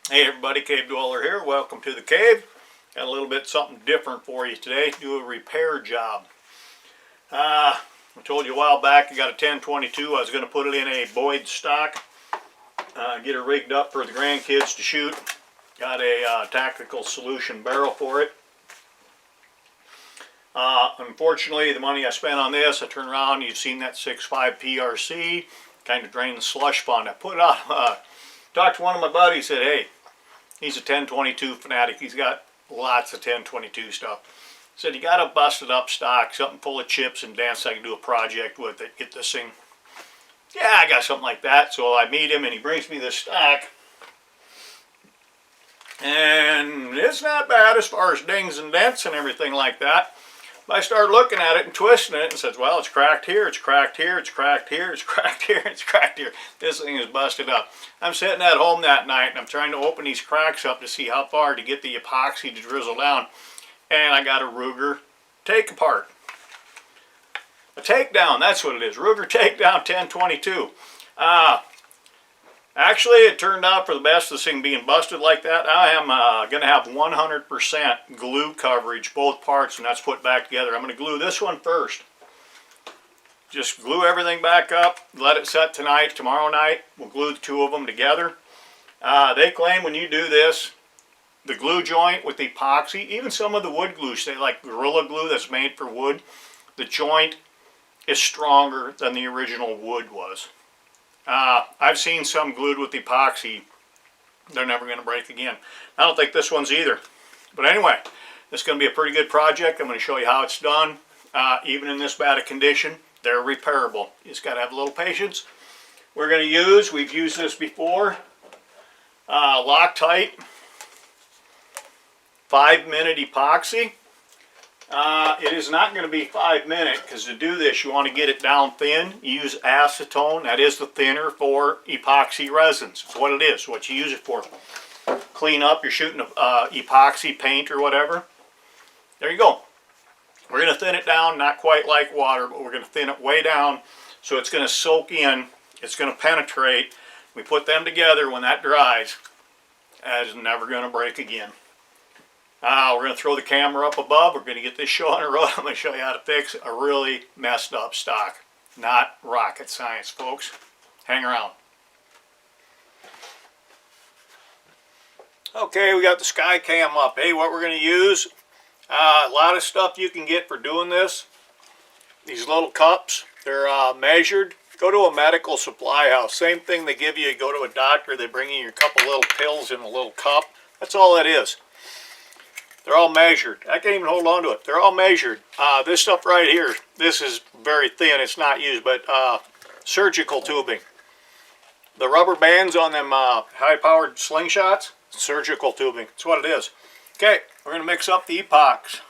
Hey everybody, Cave Dweller here. Welcome to the cave. Got a little bit something different for you today. Do a repair job. I told you a while back I got a 1022. I was going to put it in a Boyd stock. Get it rigged up for the grandkids to shoot. Got a Tactical Solution barrel for it. Unfortunately, the money I spent on this, I turned around, you've seen that 6.5 PRC, kind of drained the slush fund. I put it on, talked to one of my buddies, said, hey, he's a 1022 fanatic. He's got lots of 1022 stuff. Said, you got a busted up stock, something full of chips and dents I can do a project with it, get this thing. Yeah, I got something like that. So I meet him and he brings me this stock. And it's not bad as far as dings and dents and everything like that. But I started looking at it and twisting it and said, well, it's cracked here, it's cracked here, it's cracked here, it's cracked here, it's cracked here. This thing is busted up. I'm sitting at home that night and I'm trying to open these cracks up to see how far to get the epoxy to drizzle down. And I got a Ruger take apart. A takedown, that's what it is. Ruger takedown 1022. Actually, it turned out for the best, this thing being busted like that. I am going to have 100% glue coverage, both parts, and that's put back together. I'm going to glue this one first. Just glue everything back up, let it set tonight. Tomorrow night, we'll glue the two of them together. They claim when you do this, the glue joint with the epoxy, even some of the wood glue, say like Gorilla Glue that's made for wood, the joint is stronger than the original wood was. I've seen some glued with epoxy. They're never going to break again. I don't think this one's either. But anyway, this is going to be a pretty good project. I'm going to show you how it's done. Even in this bad a condition, they're repairable. You just got to have a little patience. We're going to use, we've used this before, Loctite 5-minute epoxy. It is not going to be 5 minutes because to do this you want to get it down thin. You use acetone. That is the thinner for epoxy resins. It's what it is, what you use it for. Clean up, you're shooting epoxy paint or whatever. There you go. We're going to thin it down, not quite like water, but we're going to thin it way down so it's going to soak in. It's going to penetrate. We put them together. When that dries, that is never going to break again. We're going to throw the camera up above. We're going to get this show on the road. I'm going to show you how to fix a really messed up stock. Not rocket science, folks. Hang around. Okay, we got the Skycam up. Hey, what we're going to use, a lot of stuff you can get for doing this. These little cups, they're measured. Go to a medical supply house. Same thing they give you. You go to a doctor, they bring you your couple little pills in a little cup. That's all that is. They're all measured. I can't even hold on to it. They're all measured. This stuff right here, this is very thin. It's not used, but surgical tubing. The rubber bands on them high-powered slingshots, surgical tubing. That's what it is. Okay, we're going to mix up the epox.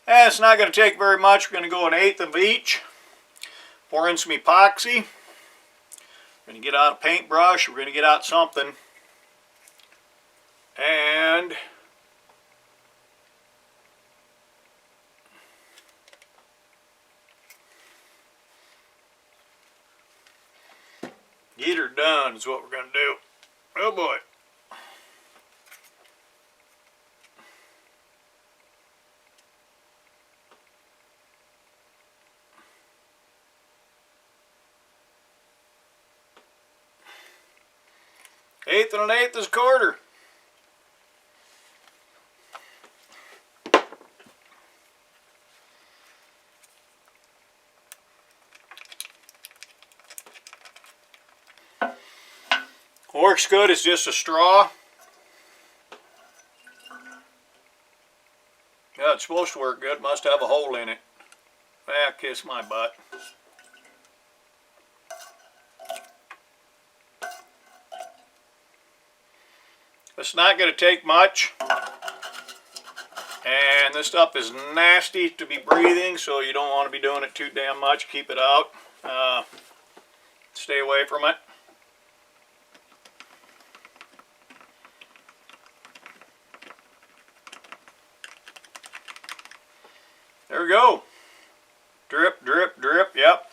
And it's not going to take very much. We're going to go 1/8 of each. Pour in some epoxy. We're going to get out a paintbrush. We're going to get out something. And get her done is what we're going to do. Oh boy. Eighth and 1/8 is a quarter. Works good. It's just a straw. Yeah, it's supposed to work good. Must have a hole in it. Ah, kiss my butt. It's not going to take much. And this stuff is nasty to be breathing, so you don't want to be doing it too damn much. Keep it out. Stay away from it. There we go. Drip, drip, drip. Yep.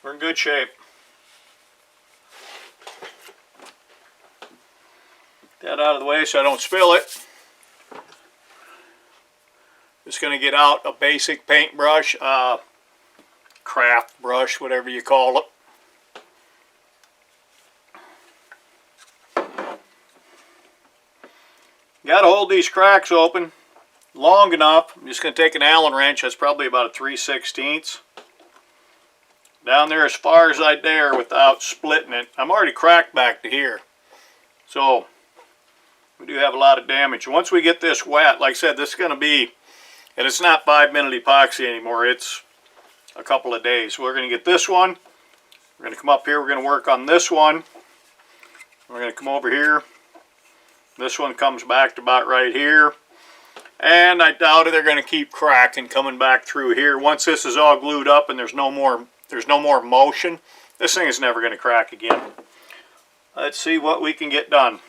We're in good shape. That out of the way so I don't spill it. Just going to get out a basic paintbrush, craft brush, whatever you call it. Got to hold these cracks open long enough. I'm just going to take an Allen wrench. That's probably about a 3/16. Down there as far as I dare without splitting it. I'm already cracked back to here. So we do have a lot of damage. Once we get this wet, like I said, this is going to be, and it's not 5-minute epoxy anymore. It's a couple of days. We're going to get this one. We're going to come up here. We're going to work on this one. We're going to come over here. This one comes back to about right here. And I doubt it, they're going to keep cracking coming back through here. Once this is all glued up and there's no more motion, this thing is never going to crack again. Let's see what we can get done.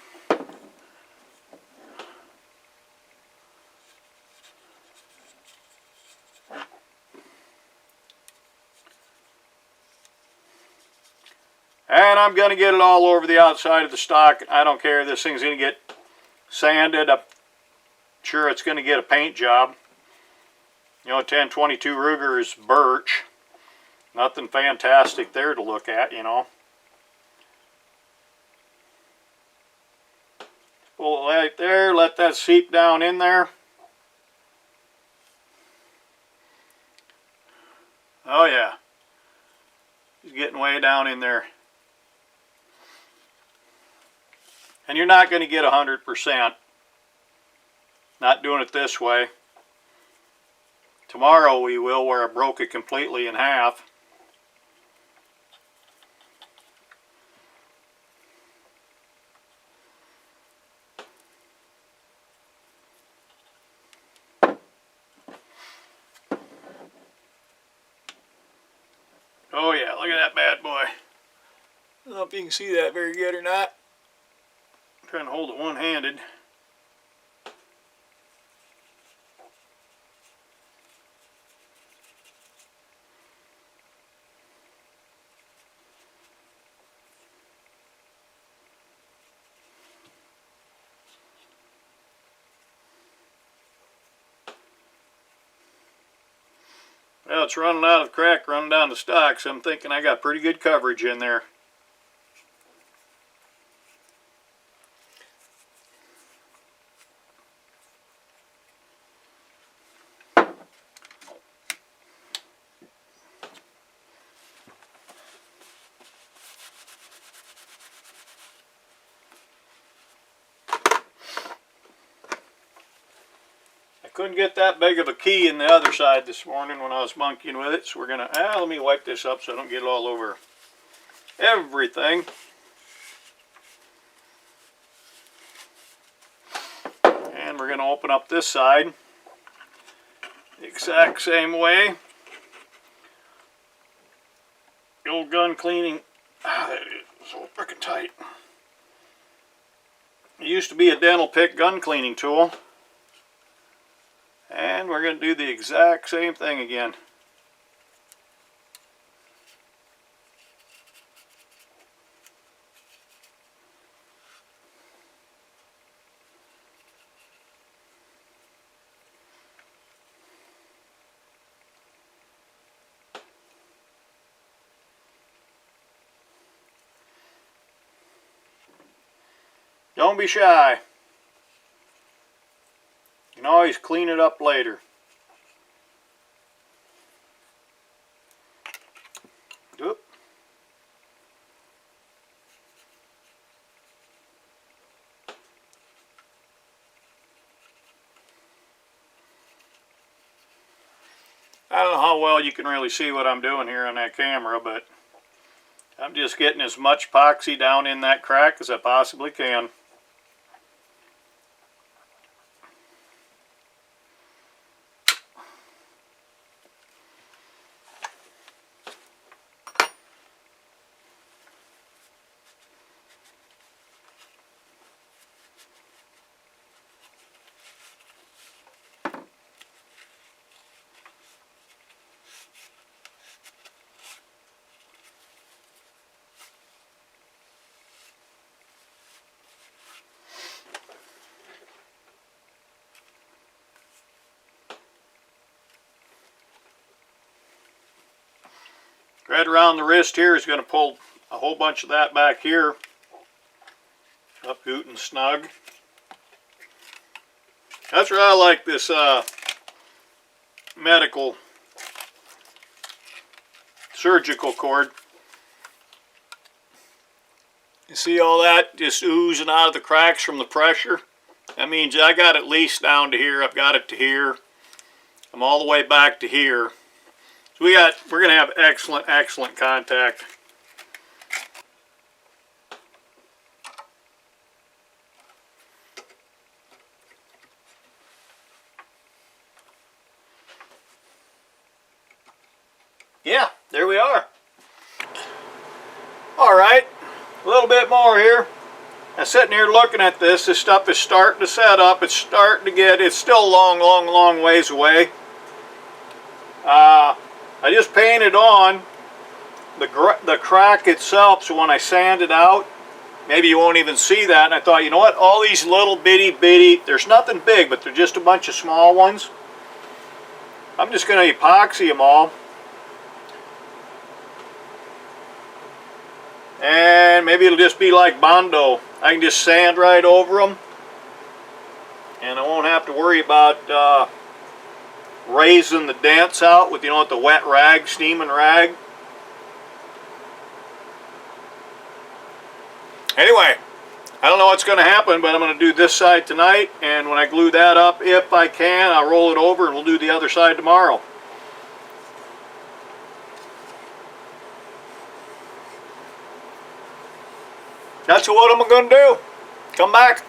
And I'm going to get it all over the outside of the stock. I don't care if this thing's going to get sanded. I'm sure it's going to get a paint job. You know, 1022 Ruger is birch. Nothing fantastic there to look at, you know. Pull it right there, let that seep down in there. Oh yeah, he's getting way down in there. And you're not going to get 100%. Not doing it this way. Tomorrow we will, where I broke it completely in half. Oh yeah, look at that bad boy. I don't know if you can see that very good or not. I'm trying to hold it one-handed. Well, it's running out of the crack, running down the stock, so I'm thinking I got pretty good coverage in there. Couldn't get that big of a key in the other side this morning when I was monkeying with it, so we're gonna, let me wipe this up so I don't get it all over everything. And we're gonna open up this side the exact same way. The old gun cleaning, it's so freaking tight. It used to be a dental pick gun cleaning tool. And we're going to do the exact same thing again. Don't be shy. You can always clean it up later. Oop. I don't know how well you can really see what I'm doing here on that camera, but I'm just getting as much epoxy down in that crack as I possibly can. Thread around the wrist here is going to pull a whole bunch of that back here up good and snug. That's where I like this medical surgical cord. You see all that just oozing out of the cracks from the pressure? That means I got at least down to here. I've got it to here. I'm all the way back to here. So we're gonna have excellent contact. Yeah, there we are. All right, a little bit more here. I'm sitting here looking at this. This stuff is starting to set up. It's starting to get, it's still a long ways away. I just painted on the crack itself, so when I sand it out, maybe you won't even see that. And I thought, you know what, all these little bitty, there's nothing big, but they're just a bunch of small ones. I'm just going to epoxy them all. And maybe it'll just be like Bondo. I can just sand right over them, and I won't have to worry about raising the dents out with, you know, with the wet rag, steaming rag. Anyway, I don't know what's going to happen, but I'm going to do this side tonight, and when I glue that up, if I can, I'll roll it over and we'll do the other side tomorrow. That's what I'm going to do. Come back.